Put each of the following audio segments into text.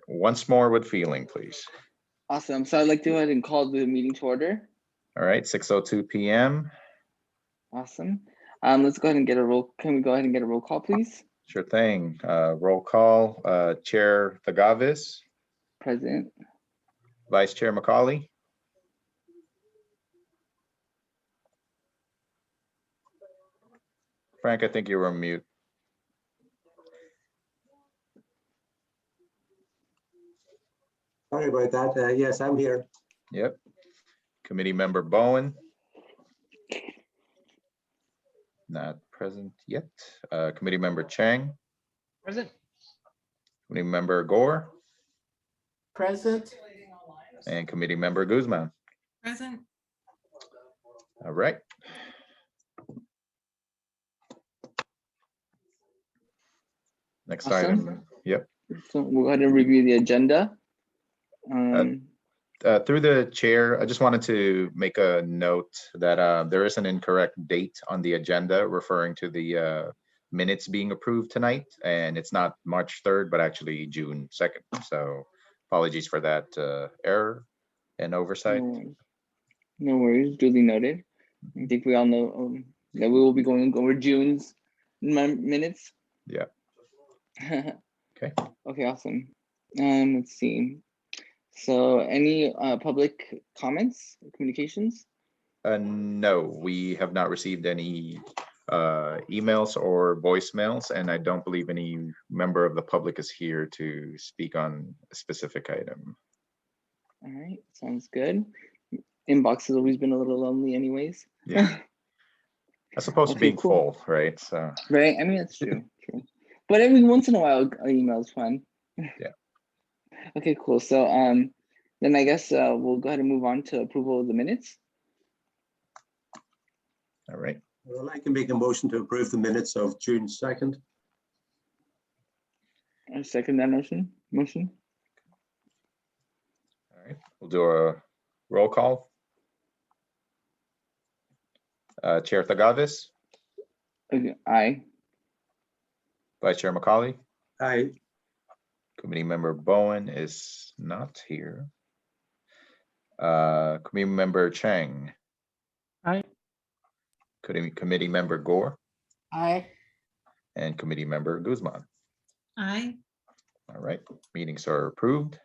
once more with feeling, please. Awesome. So I'd like to go ahead and call the meeting to order. All right, 6:02 p.m. Awesome. Let's go ahead and get a roll. Can we go ahead and get a roll call, please? Sure thing. Roll call. Chair Thagavis, Present. Vice Chair McCauley, Frank, I think you were on mute. Sorry about that. Yes, I'm here. Yep. Committee member Bowen. Not present yet. Committee member Chang. Present. Committee member Gore. Present. And committee member Guzman. Present. All right. Next Awesome. item. Yep. So we'll go ahead and review the agenda. Through the chair, I just wanted to make a note that there is an incorrect date on the agenda referring to the minutes being approved tonight, and it's not March 3rd, but actually June 2nd. So apologies for that error and oversight. No worries, duly noted. I think we all know that we will be going over June's minutes. Yeah. Okay. Okay, awesome. Let's see. So any public comments, communications? No, we have not received any emails or voicemails, and I don't believe any member of the public is here to speak on a specific item. All right, sounds good. Inbox has always been a little lonely anyways. Yeah. As opposed to being full, right? So. Right, I mean, that's true, true. But every once in a while, an email is fun. Yeah. Okay, cool. So then I guess we'll go ahead and move on to approval of the minutes. All right. Well, I can make a motion to approve the minutes of June 2nd. I second that motion. All right, we'll do a roll call. Chair Thagavis. Okay, aye. Vice Chair McCauley. Aye. Committee member Bowen is not here. Committee member Chang. Aye. Committee member Gore. Aye. And committee member Guzman. Aye. All right, meetings are approved.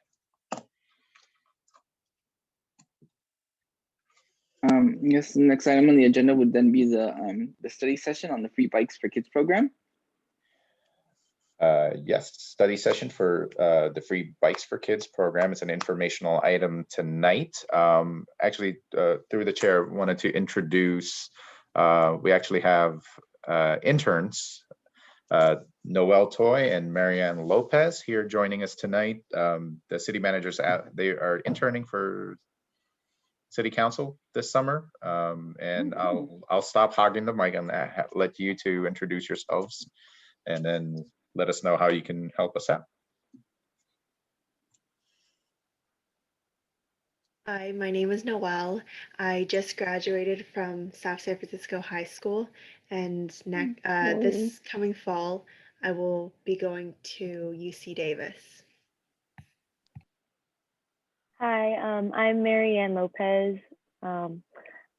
Yes, the next item on the agenda would then be the study session on the Free Bikes for Kids program. Yes, study session for the Free Bikes for Kids program. It's an informational item tonight. Actually, through the chair, wanted to introduce, we actually have interns, Noel Toy and Marianne Lopez here joining us tonight. The city managers, they are interning for City Council this summer, and I'll stop hogging the mic and let you two introduce yourselves, and then let us know how you can help us out. Hi, my name is Noelle. I just graduated from South San Francisco High School, and this coming fall, I will be going to UC Davis. Hi, I'm Marianne Lopez, and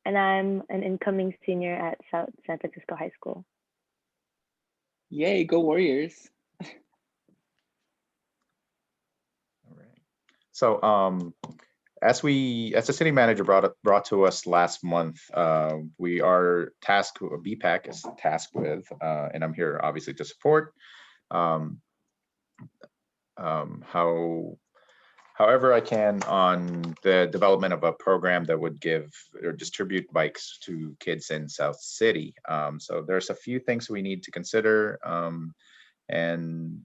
I'm an incoming senior at South San Francisco High School. Yay, go Warriors. All right. So as the city manager brought to us last month, we are tasked, BPAC is tasked with, and I'm here obviously to support, however I can on the development of a program that would give or distribute bikes to kids in South City. So there's a few things we need to consider, and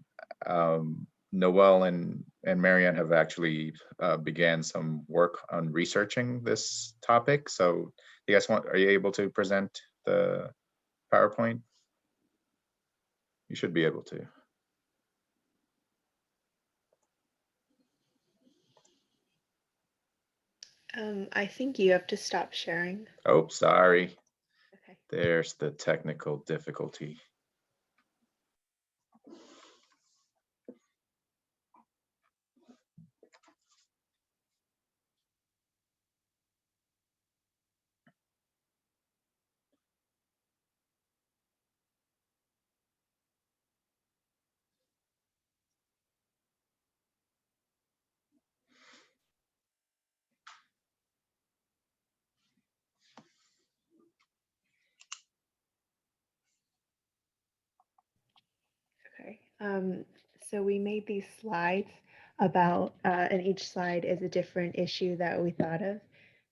Noel and Marianne have actually began some work on researching this topic. So you guys are you able to present the PowerPoint? You should be able to. I think you have to stop sharing. Oh, sorry. Okay. There's the technical difficulty. Um, so we made these slides about, and each slide is a different issue that we thought of.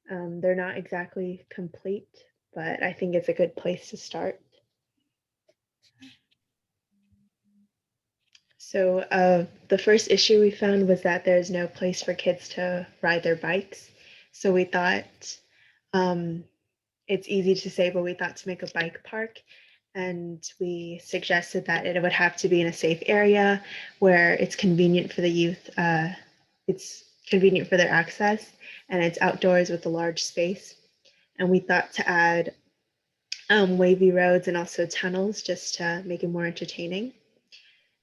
They're not exactly complete, but I think it's a good place to start. So the first issue we found was that there's no place for kids to ride their bikes. So we thought, it's easy to say, but we thought to make a bike park. And we suggested that it would have to be in a safe area where it's convenient for the youth. It's convenient for their access, and it's outdoors with a large space. And we thought to add wavy roads and also tunnels just to make it more entertaining.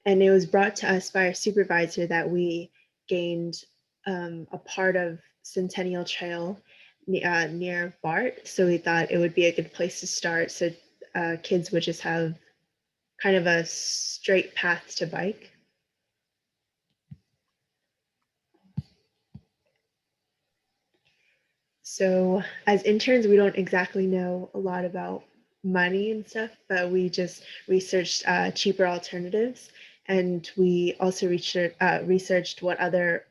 And it was brought to us by our supervisor that we gained a part of Centennial Trail near BART. So we thought it would be a good place to start. So kids would just have kind of a straight path to bike. So as interns, we don't exactly know a lot about money and stuff, but we just researched cheaper alternatives. And we also researched what other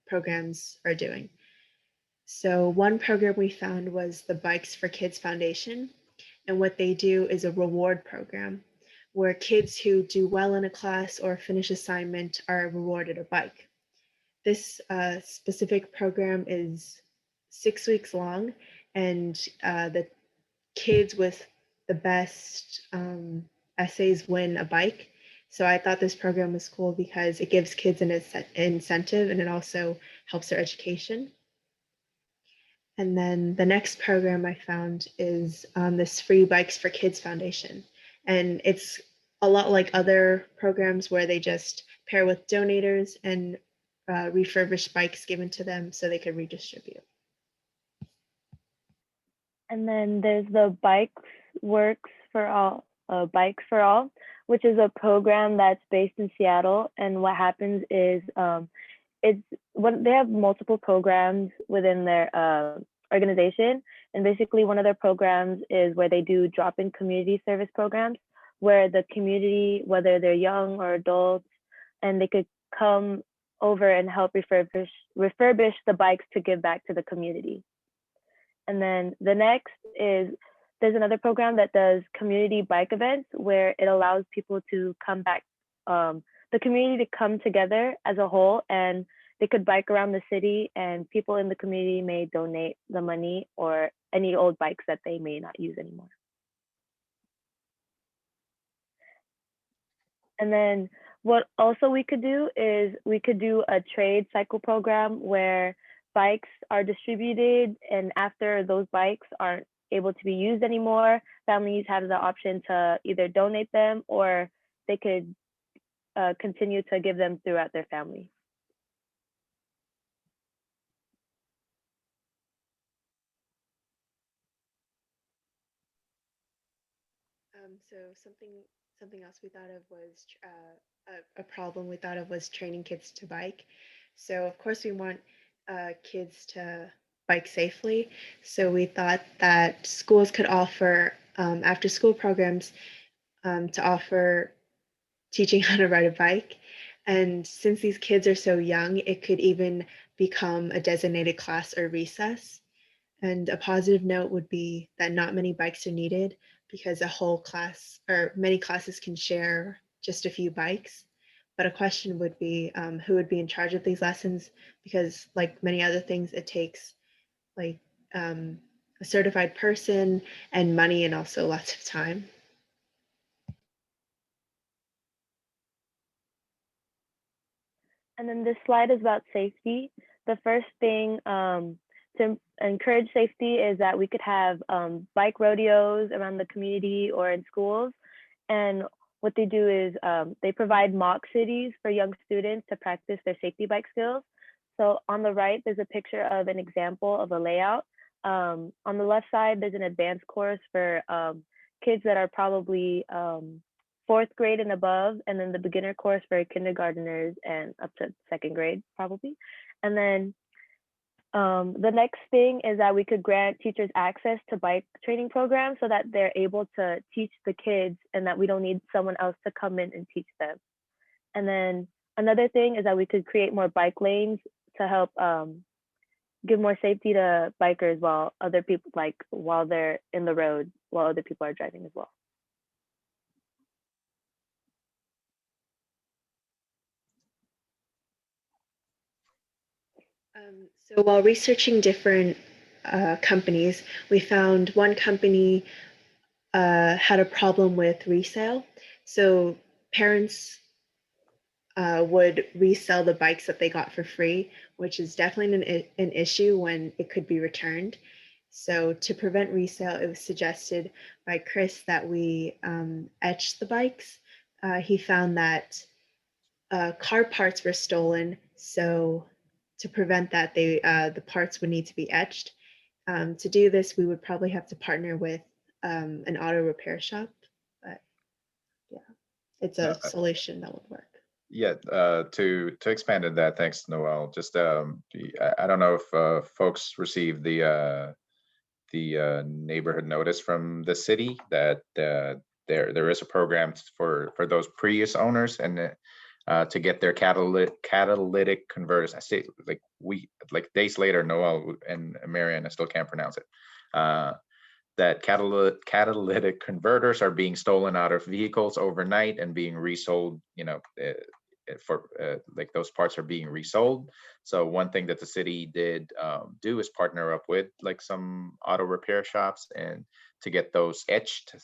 programs are doing. So one program we found was the Bikes for Kids Foundation. And what they do is a reward program where kids who do well in a class or finish assignment are rewarded a bike. This specific program is 6 weeks long, and the kids with the best essays win a bike. So I thought this program was cool because it gives kids an incentive and it also helps their education. And then the next program I found is this Free Bikes for Kids Foundation. And it's a lot like other programs where they just pair with donators and refurbish bikes given to them so they could redistribute. And then there's the Bikes for All, which is a program that's based in Seattle. And what happens is they have multiple programs within their organization. And basically one of their programs is where they do drop-in community service programs, where the community, whether they're young or adults, and they could come over and help refurbish the bikes to give back to the community. And then the next is there's another program that does community bike events where it allows people to come back, the community to come together as a whole, and they could bike around the city, and people in the community may donate the money or any old bikes that they may not use anymore. And then what also we could do is we could do a trade cycle program where bikes are distributed, and after those bikes aren't able to be used anymore, families have the option to either donate them or they could continue to give them throughout their family. So something else we thought of was a problem we thought of was training kids to bike. So of course we want kids to bike safely. So we thought that schools could offer after school programs to offer teaching how to ride a bike. And since these kids are so young, it could even become a designated class or recess. And a positive note would be that not many bikes are needed because a whole class or many classes can share just a few bikes. But a question would be who would be in charge of these lessons? Because like many other things, it takes like a certified person and money and also lots of time. And then this slide is about safety. The first thing to encourage safety is that we could have bike rodeos around the community or in schools. And what they do is they provide mock cities for young students to practice their safety bike skills. So on the right, there's a picture of an example of a layout. On the left side, there's an advanced course for kids that are probably 4th grade and above, and then the beginner course for kindergarteners and up to 2nd grade probably. And then the next thing is that we could grant teachers access to bike training programs so that they're able to teach the kids and that we don't need someone else to come in and teach them. And then another thing is that we could create more bike lanes to help give more safety to bikers while other people, like while they're in the road, while other people are driving as well. So while researching different companies, we found one company had a problem with resale. So parents would resell the bikes that they got for free, which is definitely an issue when it could be returned. So to prevent resale, it was suggested by Chris that we etch the bikes. He found that car parts were stolen, so to prevent that, the parts would need to be etched. To do this, we would probably have to partner with an auto repair shop, but yeah, it's a solution that would work. Yeah, to expand on that, thanks, Noel. Just I don't know if folks received the neighborhood notice from the city that there is a program for those Prius owners and to get their catalytic converters. I say like days later, Noel and Marianne, I still can't pronounce it. That catalytic converters are being stolen out of vehicles overnight and being resold, for like those parts are being resold. So one thing that the city did do is partner up with like some auto repair shops and to get those etched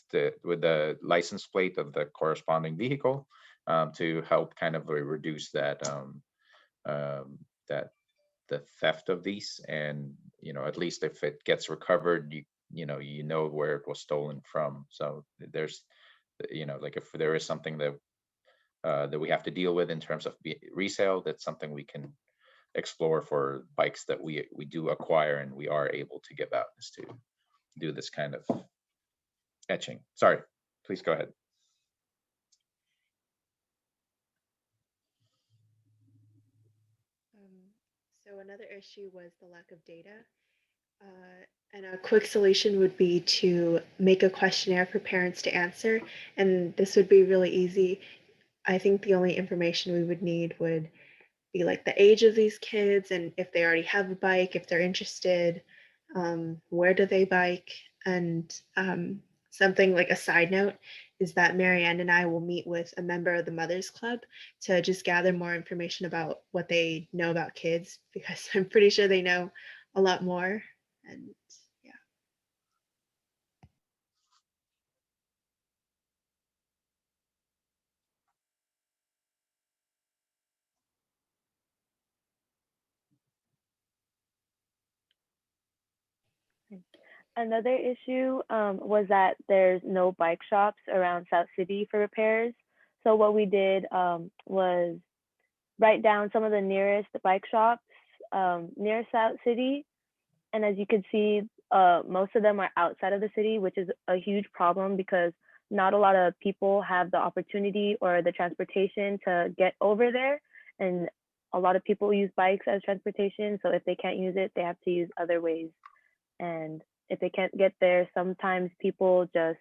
with the license plate of the corresponding vehicle to help kind of reduce that that the theft of these. And at least if it gets recovered, you know where it was stolen from. So there's like if there is something that that we have to deal with in terms of resale, that's something we can explore for bikes that we do acquire and we are able to give out, is to do this kind of etching. Sorry, please go ahead. So another issue was the lack of data. And a quick solution would be to make a questionnaire for parents to answer. And this would be really easy. I think the only information we would need would be like the age of these kids and if they already have a bike, if they're interested, where do they bike? And something like a side note is that Marianne and I will meet with a member of the Mothers Club to just gather more information about what they know about kids, because I'm pretty sure they know a lot more. And yeah. Another issue was that there's no bike shops around South City for repairs. So what we did was write down some of the nearest bike shops near South City. And as you can see, most of them are outside of the city, which is a huge problem because not a lot of people have the opportunity or the transportation to get over there. And a lot of people use bikes as transportation. So if they can't use it, they have to use other ways. And if they can't get there, sometimes people just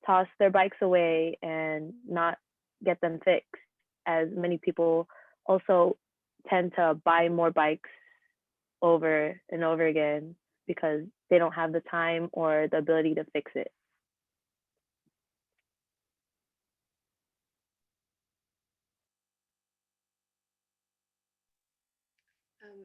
toss their bikes away and not get them fixed, as many people also tend to buy more bikes over and over again because they don't have the time or the ability to fix it.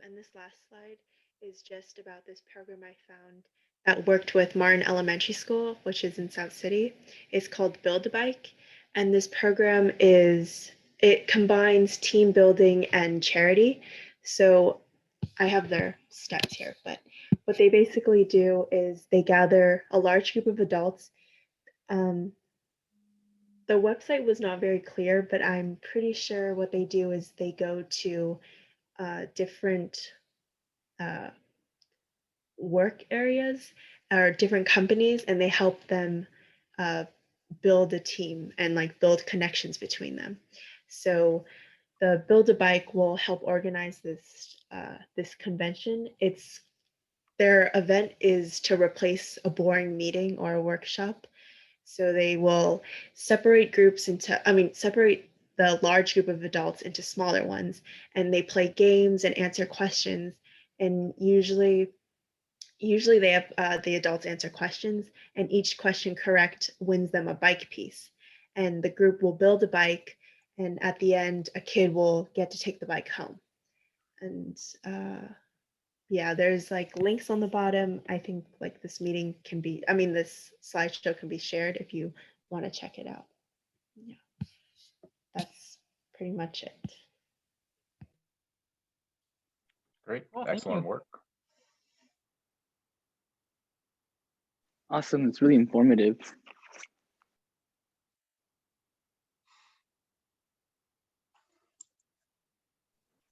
And this last slide is just about this program I found that worked with Martin Elementary School, which is in South City. It's called Build a Bike. And this program it combines team building and charity. So I have their steps here, but what they basically do is they gather a large group of adults. The website was not very clear, but I'm pretty sure what they do is they go to different work areas or different companies, and they help them build a team and like build connections between them. So the Build a Bike will help organize this convention. Their event is to replace a boring meeting or a workshop. So they will separate groups separate the large group of adults into smaller ones, and they play games and answer questions. And usually they have the adults answer questions, and each question correct wins them a bike piece. And the group will build a bike, and at the end, a kid will get to take the bike home. And yeah, there's like links on the bottom. I think like this meeting can be, I mean, this slideshow can be shared if you want to check it out. Yeah, that's pretty much it. Great, Well, thank excellent you. work. Awesome. It's really informative.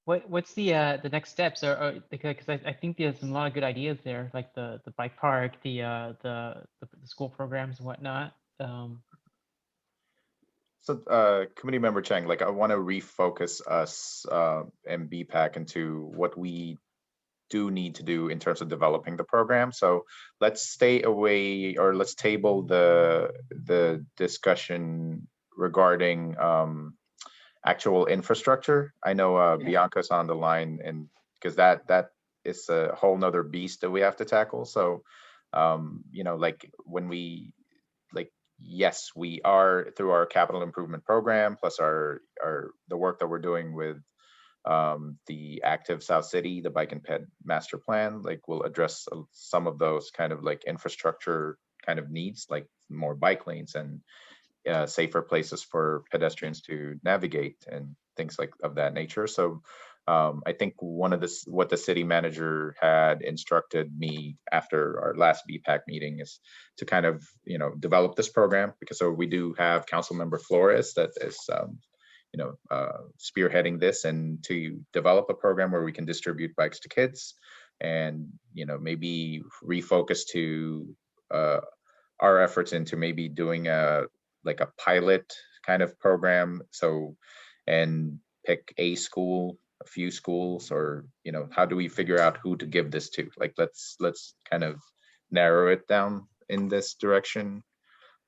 What's the next steps, or because I think there's a lot of good ideas there, like the bike park, the school programs and whatnot. So committee member Chang, like I want to refocus us and BPAC into what we do need to do in terms of developing the program. So let's stay away, or let's table the discussion regarding actual infrastructure. I know Bianca's on the line, and because that is a whole nother beast that we have to tackle. So you know, like when we yes, we are through our capital improvement program, plus the work that we're doing with the Active South City, the Bike and Ped Master Plan, like we'll address some of those kind of like infrastructure kind of needs, like more bike lanes and safer places for pedestrians to navigate and things like of that nature. So I think what the city manager had instructed me after our last BPAC meeting is to kind of, you know, develop this program, because so we do have Councilmember Flores that is, you know, spearheading this, and to develop a program where we can distribute bikes to kids and, you know, maybe refocus to our efforts into maybe doing a pilot kind of program. So, and pick a school, a few schools, or, you know, how do we figure out who to give this to? Like, let's kind of narrow it down in this direction.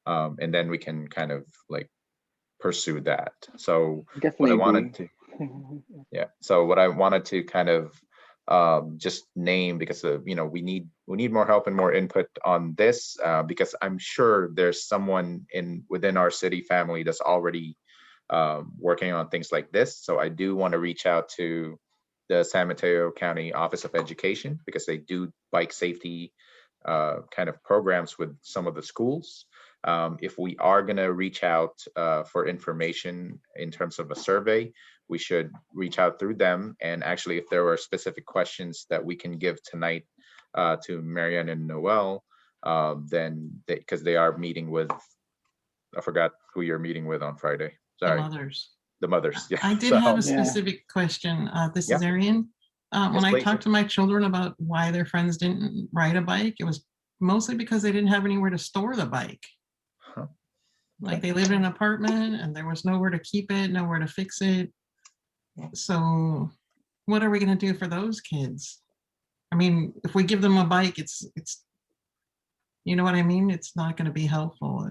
And then we can kind of like pursue that. So Definitely what I agree. wanted to, yeah. So what I wanted to kind of just name, because you know, we need more help and more input on this, because I'm sure there's someone within our city family that's already working on things like this. So I do want to reach out to the San Mateo County Office of Education, because they do bike safety kind of programs with some of the schools. If we are going to reach out for information in terms of a survey, we should reach out through them. And actually, if there were specific questions that we can give tonight to Marianne and Noel, then because they are meeting with, I forgot who you're meeting with on Friday. Sorry. The mothers. The mothers. Yeah. I did So, have a Yeah. specific question. This Yeah. is Ariane. When I please. talked to my children about why their friends didn't ride a bike, it was mostly because they didn't have anywhere to store the bike. Huh. Like they lived in an apartment and there was nowhere to keep it, nowhere to fix it. So what are we going to do for those kids? I mean, if we give them a bike, it's you know what I mean? It's not going to be helpful.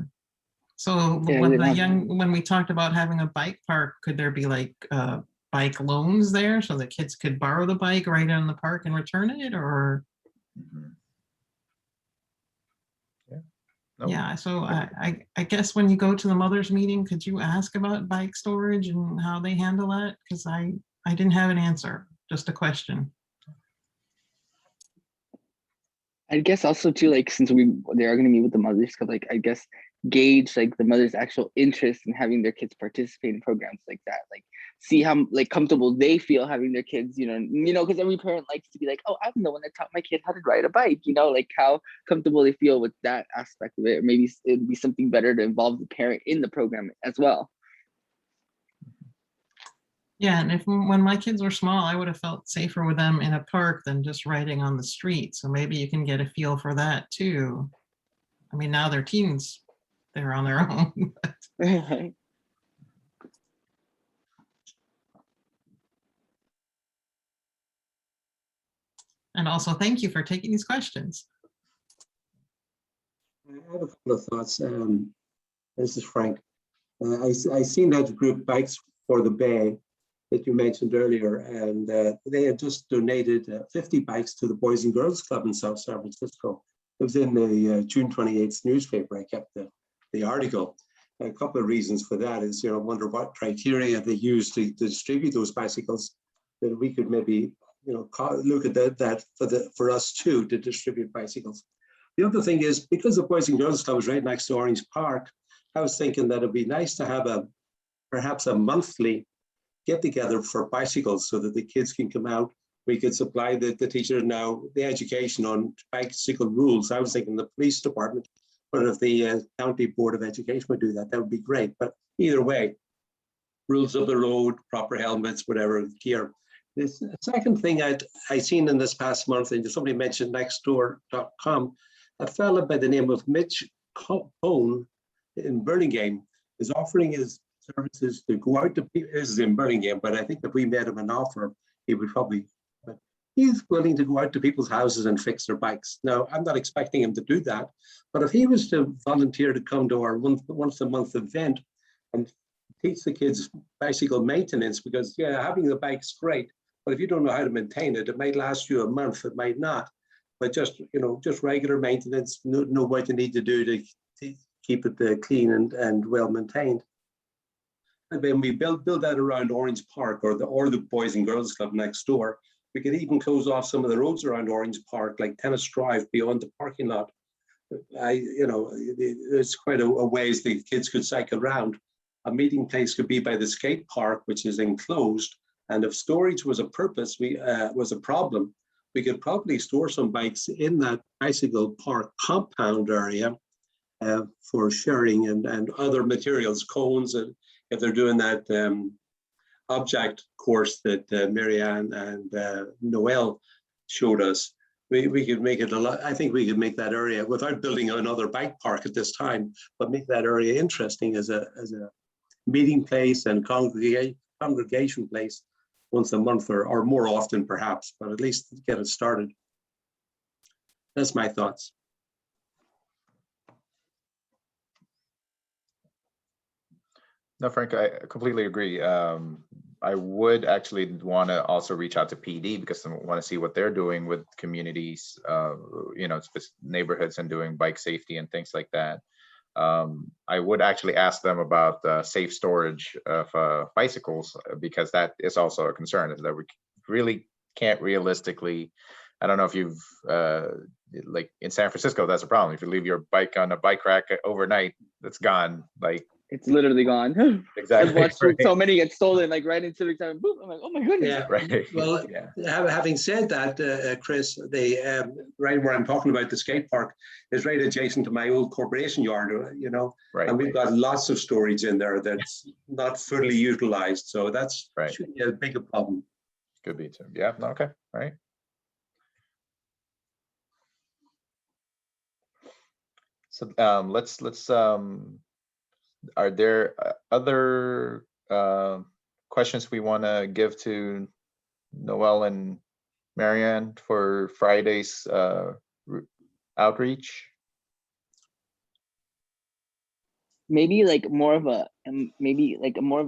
So Yeah, when we talked about having a bike park, could there be like bike loans there so that kids could borrow the bike right in the park and return it, or? Mhm. Yeah. No. Yeah, so I guess when you go to the mothers meeting, could you ask about bike storage and how they handle that? Because I didn't have an answer, just a question. I guess also too, like, since they are going to meet with the mothers, because like I guess gauge like the mother's actual interest in having their kids participate in programs like that, like see how like comfortable they feel having their kids, you know, because every parent likes to be like, oh, I'm the one that taught my kid how to ride a bike, you know, like how comfortable they feel with that aspect of it. Or maybe it'd be something better to involve the parent in the program as well. Yeah, and when my kids were small, I would have felt safer with them in a park than just riding on the street. So maybe you can get a feel for that too. I mean, now they're teens, they're on their own. And also, thank you for taking these questions. I have a couple of thoughts. This is Frank. I seen that group Bikes for the Bay that you mentioned earlier, and they had just donated 50 bikes to the Boys and Girls Club in South San Francisco. It was in the June 28th newspaper. I kept the article. A couple of reasons for that is, I wonder what criteria they used to distribute those bicycles, that we could maybe, look at that for us too, to distribute bicycles. The other thing is, because the Boys and Girls Club is right next to Orange Park, I was thinking that it'd be nice to have perhaps a monthly get together for bicycles so that the kids can come out. We could supply the teachers now the education on bicycle rules. I was thinking the police department, but if the County Board of Education would do that, that would be great. But either way, rules of the road, proper helmets, whatever gear. The second thing I seen in this past month, and somebody mentioned nextdoor.com, a fellow by the name of Mitch Cohn in Burlingame is offering his services to go out to people. This is in Burlingame, but I think if we made him an offer, he would probably, but he's willing to go out to people's houses and fix their bikes. Now, I'm not expecting him to do that, but if he was to volunteer to come to our once a month event and teach the kids bicycle maintenance, because having the bike's great, but if you don't know how to maintain it, it might last you a month, it might not. But just regular maintenance, know what you need to do to keep it clean and well maintained. And then we build that around Orange Park or the Boys and Girls Club next door. We could even close off some of the roads around Orange Park, like Tennis Drive beyond the parking lot. There's quite a ways the kids could cycle around. A meeting place could be by the skate park, which is enclosed. And if storage was a problem, we could probably store some bikes in that bicycle park compound area for sharing and other materials, cones, and if they're doing that object course that Marianne and Noel showed us, we could make it a lot. I think we could make that area, without building another bike park at this time, but make that area interesting as a meeting place and congregation place once a month or more often perhaps, but at least get it started. That's my thoughts. No, Frank, I completely agree. I would actually want to also reach out to PD because I want to see what they're doing with communities, neighborhoods, and doing bike safety and things like that. I would actually ask them about safe storage of bicycles, because that is also a concern, is that we really can't realistically, I don't know if you've, like in San Francisco, that's a problem. If you leave your bike on a bike rack overnight, it's gone. Like, it's literally gone. Exactly. I've watched so many get stolen, like right in Civic Center. Boom! I'm like, oh my goodness. Yeah. Right. Well, having said that, Chris, right where I'm talking about the skate park is right adjacent to my old corporation yard. Right. And we've got lots of storage in there that's not fully utilized. So that's right. Should be a bigger problem. Could be too. Yeah. Okay. Right. So let's are there other questions we want to give to Noel and Marianne for Friday's outreach? Maybe like more of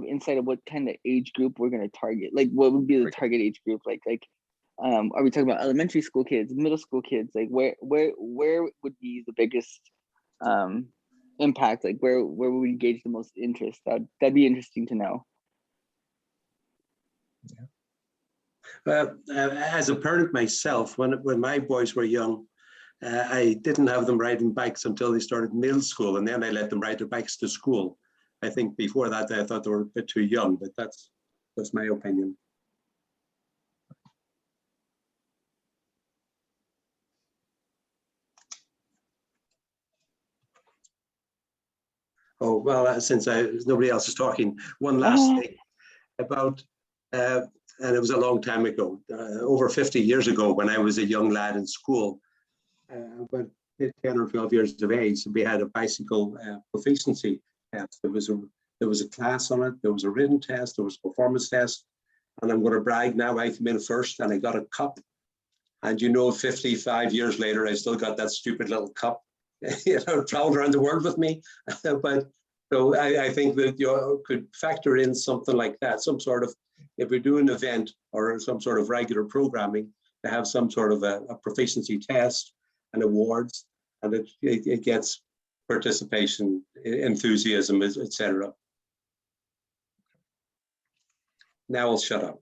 insight of what kind of age group we're going to target. Like, what would be the target age group? Like, are we talking about elementary school kids, middle school kids? Like, where would be the biggest impact? Like, where would we gauge the most interest? That'd be interesting to know. Yeah. As a parent myself, when my boys were young, I didn't have them riding bikes until they started middle school, and then I let them ride their bikes to school. I think before that I thought they were a bit too young, but that's my opinion. Oh, well, since nobody else is talking, one last thing about, and it was a long time ago, over 50 years ago when I was a young lad in school, but 10 or 12 years of age, we had a bicycle proficiency test. There was a class on it, there was a written test, there was a performance test, and I'm going to brag now, I came in first and I got a cup. And 55 years later, I still got that stupid little cup. Traveled around the world with me, but So I think that you could factor in something like that, some sort of, if we do an event or some sort of regular programming, to have some sort of a proficiency test and awards, and it gets participation, enthusiasm, etc. Now I'll shut up.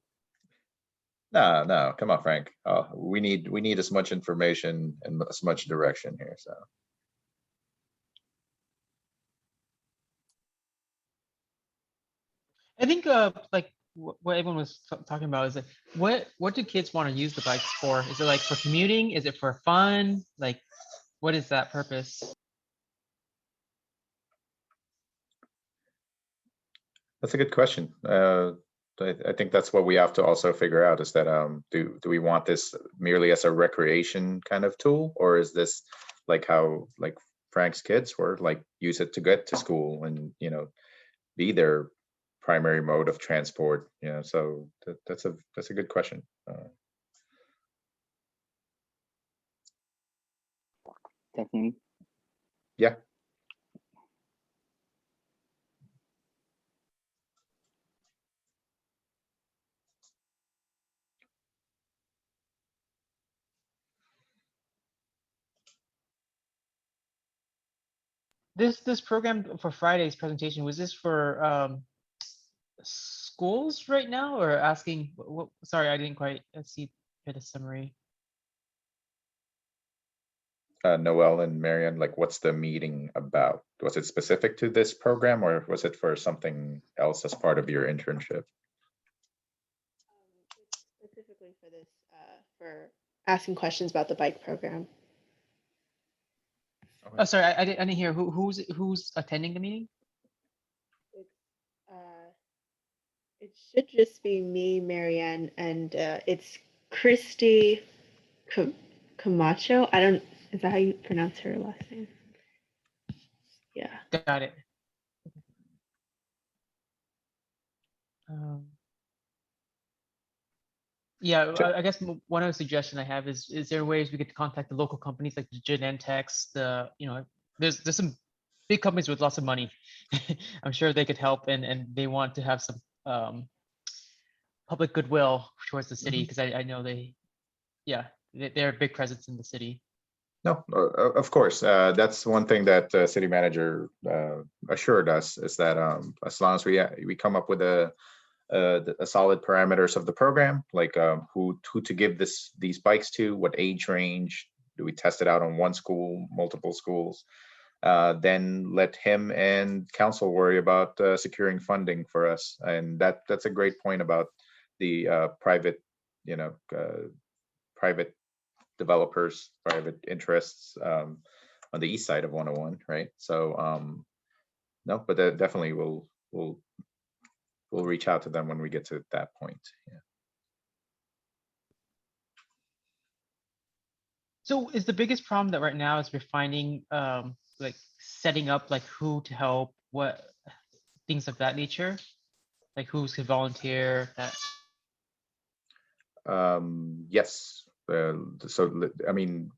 No, come on, Frank. We need as much information and as much direction here. So I think like what everyone was talking about is like what do kids want to use the bikes for? Is it like for commuting? Is it for fun? Like what is that purpose? that's a good question. I think that's what we have to also figure out is that do we want this merely as a recreation kind of tool, or is this like how like Frank's kids were, like use it to get to school and be their primary mode of transport? So that's a good question. Definitely. Yeah. This program for Friday's presentation, was this for schools right now, or asking what, sorry, I didn't quite see the summary. Noel and Marianne, like what's the meeting about? Was it specific to this program, or was it for something else as part of your internship? Specifically for this, for asking questions about the bike program. Oh, sorry, I didn't hear who's attending the meeting. It should just be me, Marianne, and it's Christy Camacho. I don't. Is that how you pronounce her last name? Yeah. Got it. Yeah, I guess one other suggestion I have is there ways we could contact the local companies like the Genentechs, there's some big companies with lots of money. I'm sure they could help, and they want to have some public goodwill towards the city, because I know they're a big presence in the city. No, of course. That's one thing that city manager assured us is that as long as we come up with a solid parameters of the program, like who to give these bikes to, what age range, do we test it out on one school, multiple schools, then let him and council worry about securing funding for us. And that's a great point about the private developers, private interests on the east side of 101, right? So no, but definitely we'll reach out to them when we get to that point. Yeah. So is the biggest problem that right now is we're finding like setting up like who to help, what things of that nature, like who's could volunteer that? Yes. So I mean,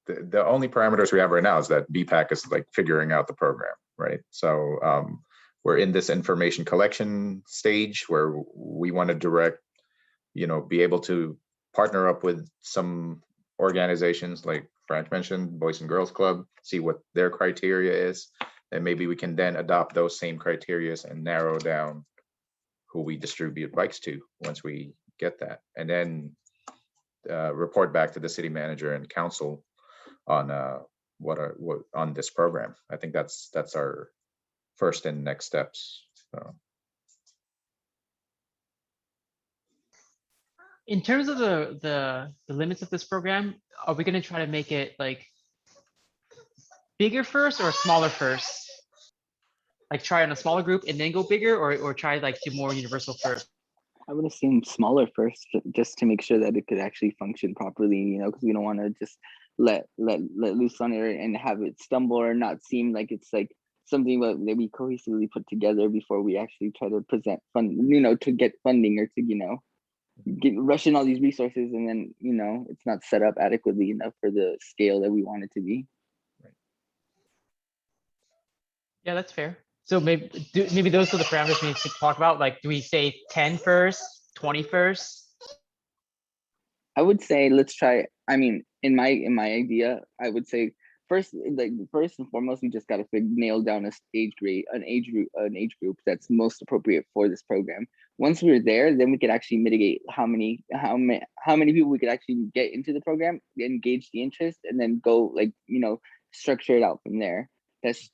the only parameters we have right now is that BPAC is like figuring out the program, right? So we're in this information collection stage where we want to direct, be able to partner up with some organizations like Frank mentioned, Boys and Girls Club, see what their criteria is, and maybe we can then adopt those same criteria and narrow down who we distribute bikes to once we get that, and then report back to the city manager and council on what on this program. I think that's our first and next steps. So. In terms of the limits of this program, are we going to try to make it like bigger first or smaller first? Like try on a smaller group and then go bigger, or try like do more universal first? I would assume smaller first, just to make sure that it could actually function properly, because we don't want to just let loose on it and have it stumble or not seem like it's like something that we cohesively put together before we actually try to present fund, to get funding or to, rush in all these resources, and then, it's not set up adequately enough for the scale that we want it to be. Yeah, that's fair. So maybe those are the parameters we need to talk about. Like, do we say 10 first, 20 first? I would say let's try. I mean, in my idea, I would say first, like first and foremost, we just got to nail down a age group that's most appropriate for this program. Once we're there, then we could actually mitigate how many people we could actually get into the program, engage the interest, and then go like structure it out from there. That's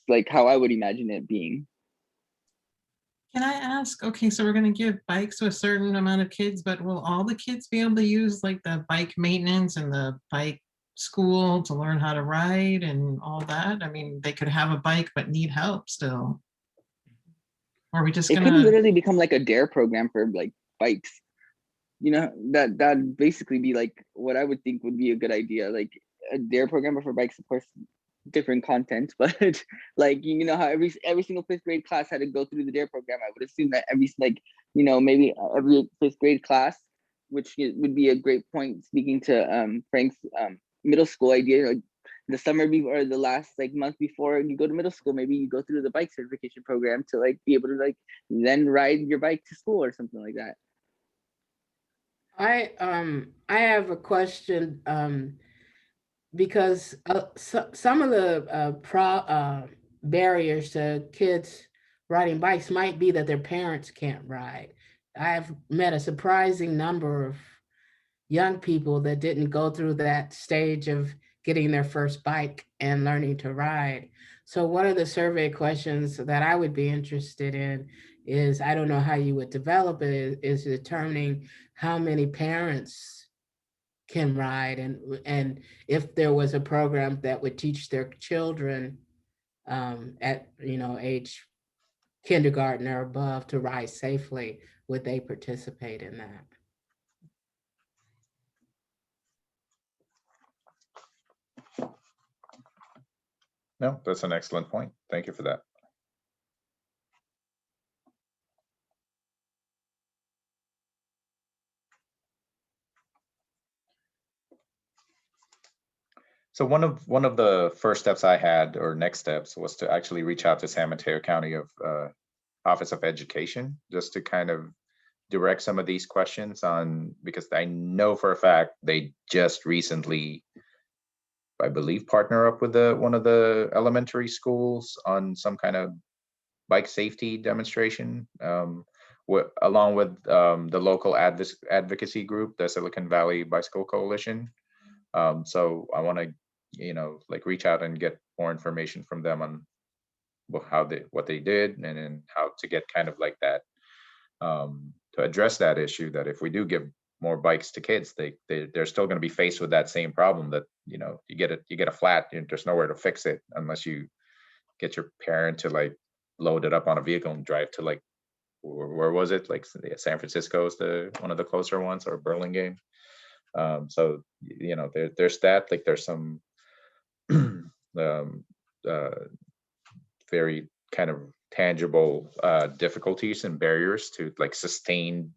like how I would imagine it being. Can I ask, okay, so we're gonna give bikes to a certain amount of kids, but will all the kids be able to use like the bike maintenance and the bike school to learn how to ride and all that? I mean, they could have a bike but need help still. Or are we just It could gonna, literally become like a dare program for like bikes. That'd basically be like what I would think would be a good idea, like a dare program for bikes, of course, different content, but like how every single fifth grade class had to go through the dare program. I would assume that maybe every fifth grade class, which would be a great point speaking to Frank's middle school idea, like the summer before or the last like month before you go to middle school, maybe you go through the bike certification program to like be able to like then ride your bike to school or something like that. I have a question because some of the barriers to kids riding bikes might be that their parents can't ride. I've met a surprising number of young people that didn't go through that stage of getting their first bike and learning to ride. So one of the survey questions that I would be interested in is, I don't know how you would develop it, is determining how many parents can ride, and if there was a program that would teach their children at age kindergarten or above to ride safely, would they participate in that? No, that's an excellent point. Thank you for that. So one of the first steps I had, or next steps, was to actually reach out to San Mateo County Office of Education, just to kind of direct some of these questions on, because I know for a fact they just recently, I believe, partner up with one of the elementary schools on some kind of bike safety demonstration, along with the local advocacy group, the Silicon Valley Bicycle Coalition. So I want to, like reach out and get more information from them on what they did, and then how to get kind of like that, to address that issue, that if we do give more bikes to kids, they're still going to be faced with that same problem, that you get a flat, there's nowhere to fix it unless you get your parent to like load it up on a vehicle and drive to like, where was it, like San Francisco is one of the closer ones, or Burlingame. So there's that, like there's some very kind of tangible difficulties and barriers to like sustain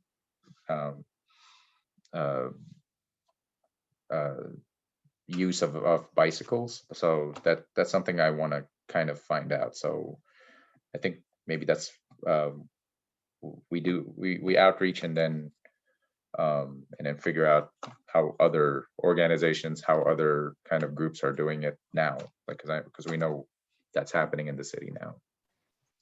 use of bicycles. So that's something I want to kind of find out. So I think maybe that's we outreach, and then figure out how other organizations, how other kind of groups are doing it now, like because we know that's happening in the city now.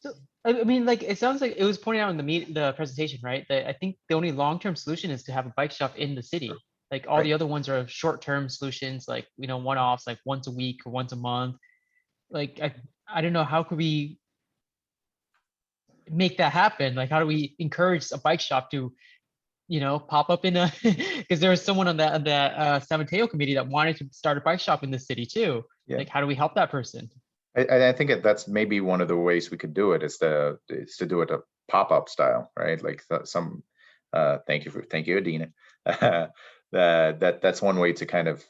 So I mean, like, it sounds like it was pointed out in the presentation, right? That I think the only long-term solution is to have a bike shop in the city. Like all the other ones are short-term solutions, like one-offs, like once a week or once a month. Like I don't know, how could we make that happen? Like, how do we encourage a bike shop to pop up in a because there was someone on that San Mateo committee that wanted to start a bike shop in the city too. Yeah. Like, how do we help that person? I think that's maybe one of the ways we could do it, is to do it a pop-up style, right? Like some thank you, Adina. That's one way to kind of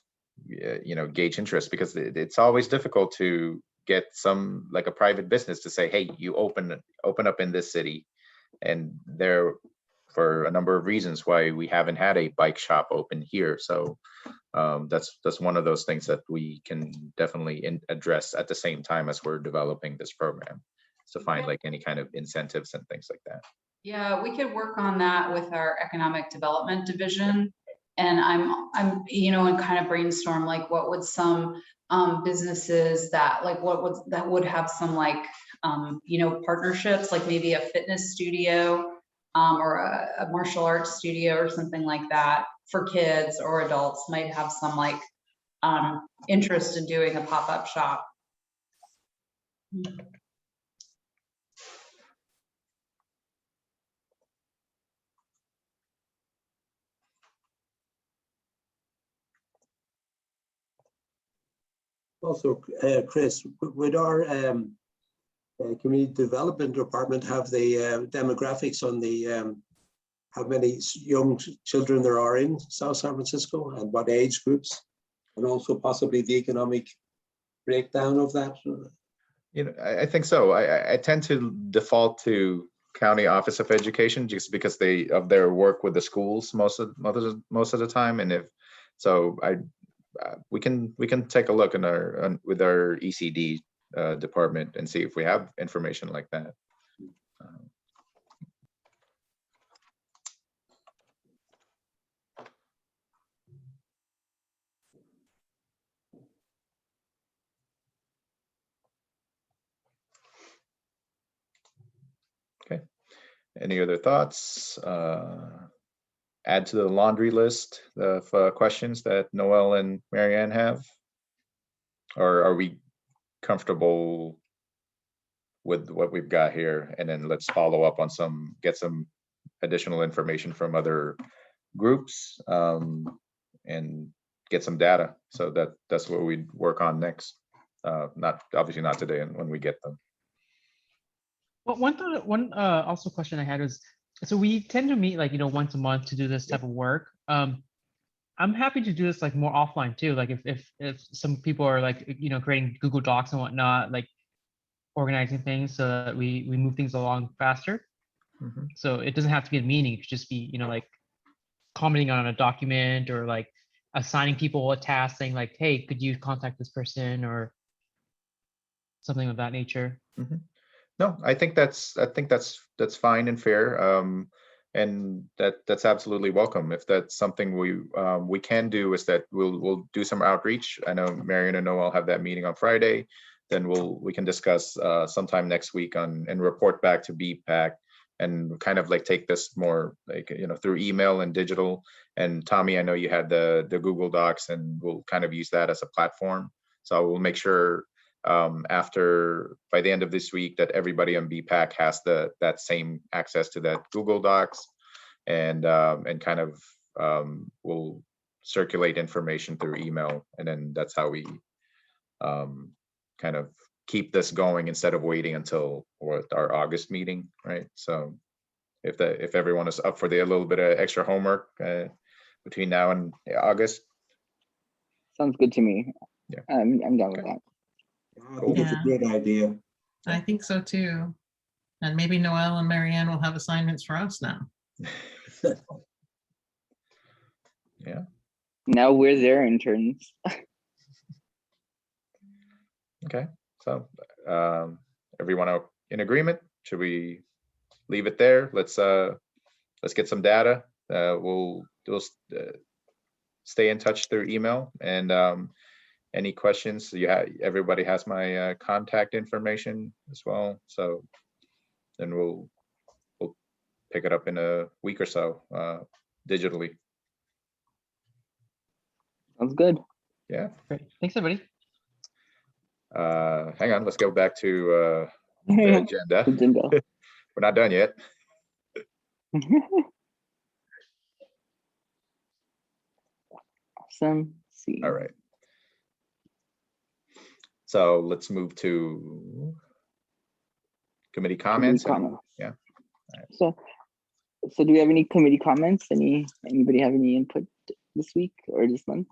gauge interest, because it's always difficult to get some, like a private business, to say, hey, you open up in this city, and there, for a number of reasons, why we haven't had a bike shop open here. So that's one of those things that we can definitely address at the same time as we're developing this program. to find like any kind of incentives and things like that. Yeah, we could work on that with our economic development division. And I'm, you know, and kind of brainstorm like what would some businesses that like that would have some like, you know, partnerships, like maybe a fitness studio or a martial arts studio or something like that for kids or adults might have some like interest in doing a pop-up shop. Also, Chris, would our community development department have the demographics on the how many young children there are in South San Francisco and what age groups, and also possibly the economic breakdown of that? You know, I think so. I tend to default to County Office of Education just because of their work with the schools most of the time, and if so, we can take a look in with our ECD department and see if we have information like that. Okay. Any other thoughts? Add to the laundry list of questions that Noel and Marianne have? Or are we comfortable with what we've got here? And then let's follow up on get some additional information from other groups and get some data. So that's what we'd work on next. Obviously not today and when we get them. Well, one also question I had was, so we tend to meet like, you know, once a month to do this type of work. I'm happy to do this like more offline too. Like if some people are like, you know, creating Google Docs and whatnot, like organizing things so that we move things along faster. Mm-hmm. So it doesn't have to be a meeting. It could just be, you know, like commenting on a document or like assigning people a task saying like, hey, could you contact this person or something of that nature. Mm-hmm. No, I think that's fine and fair, and that's absolutely welcome. If that's something we can do, is that we'll do some outreach. I know Marion and Noel have that meeting on Friday. Then we can discuss sometime next week and report back to BPAC and kind of like take this more like, you know, through email and digital. And Tommy, I know you had the Google Docs, and we'll kind of use that as a platform. So we'll make sure by the end of this week that everybody on BPAC has that same access to that Google Docs, and kind of we'll circulate information through email, and then that's how we kind of keep this going instead of waiting until our August meeting, right? So if everyone is up for a little bit of extra homework between now and August. Sounds good to me. Yeah, I'm down with that. I think it's a great idea. I think so too. And maybe Noel and Marianne will have assignments for us now. Yeah. Now we're their interns. Okay. So everyone in agreement? Should we leave it there? Let's get some data. We'll stay in touch through email, and any questions, everybody has my contact information as well. So then we'll pick it up in a week or so digitally. Sounds good. Yeah. Great. Thanks, everybody. Hang on, let's go back to the agenda. We're not done yet. Awesome. See. All right. So let's move to committee comments. Yeah. Right. So do we have any committee comments? Anybody have any input this week or this month?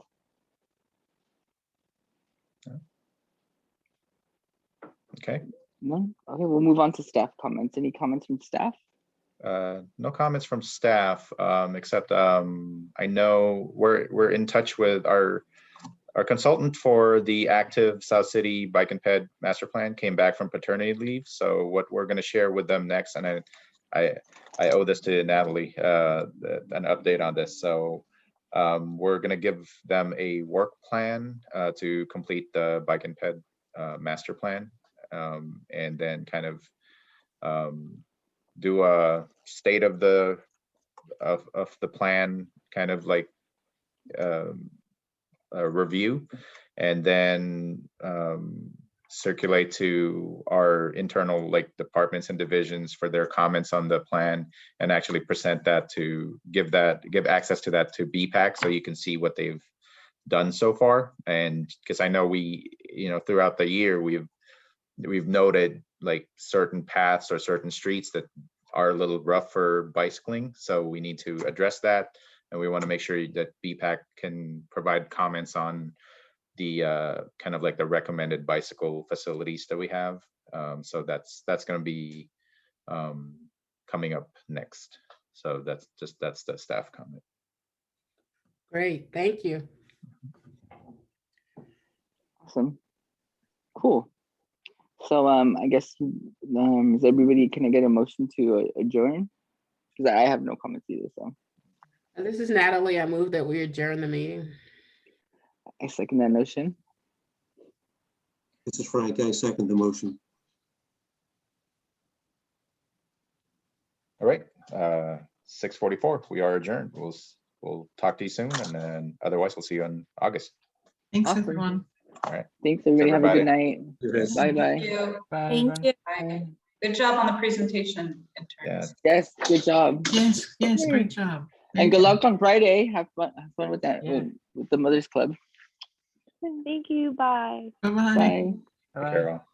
Okay. No. Okay, we'll move on to staff comments. Any comments from staff? No comments from staff, except I know we're in touch with our our consultant for the active South City Bike and Ped Master Plan came back from paternity leave. So what we're going to share with them next, and I owe this to Natalie, an update on this. So we're going to give them a work plan to complete the Bike and Ped Master Plan, and then kind of do a state of the plan, kind of like a review, and then circulate to our internal departments and divisions for their comments on the plan, and actually present that to give access to that to BPAC, so you can see what they've done so far. And because I know throughout the year we've noted certain paths or certain streets that are a little rough for bicycling, so we need to address that. And we want to make sure that BPAC can provide comments on the kind of the recommended bicycle facilities that we have. So that's going to be coming up next. So that's the staff comment. Great, thank you. Awesome. Cool. So I guess is everybody, can I get a motion to adjourn? Because I have no comments either. So This is Natalie. I move that we adjourn the meeting. I second that motion. This is Frank. I second the motion. All right, 6:44. We are adjourned. We'll talk to you soon, and then otherwise we'll see you in August. Thanks, Awesome. everyone. All right. Thanks, everybody. Have a good everybody. night. Yes. Bye bye. Thank you. Thank Bye. Good job on the presentation, interns. Yes, good job. Yes, great job. And Thank good you. luck on Friday. Have fun with that, Yeah. with the Mothers Club. Thank you. Bye. Bye-bye. Bye. Take care, all.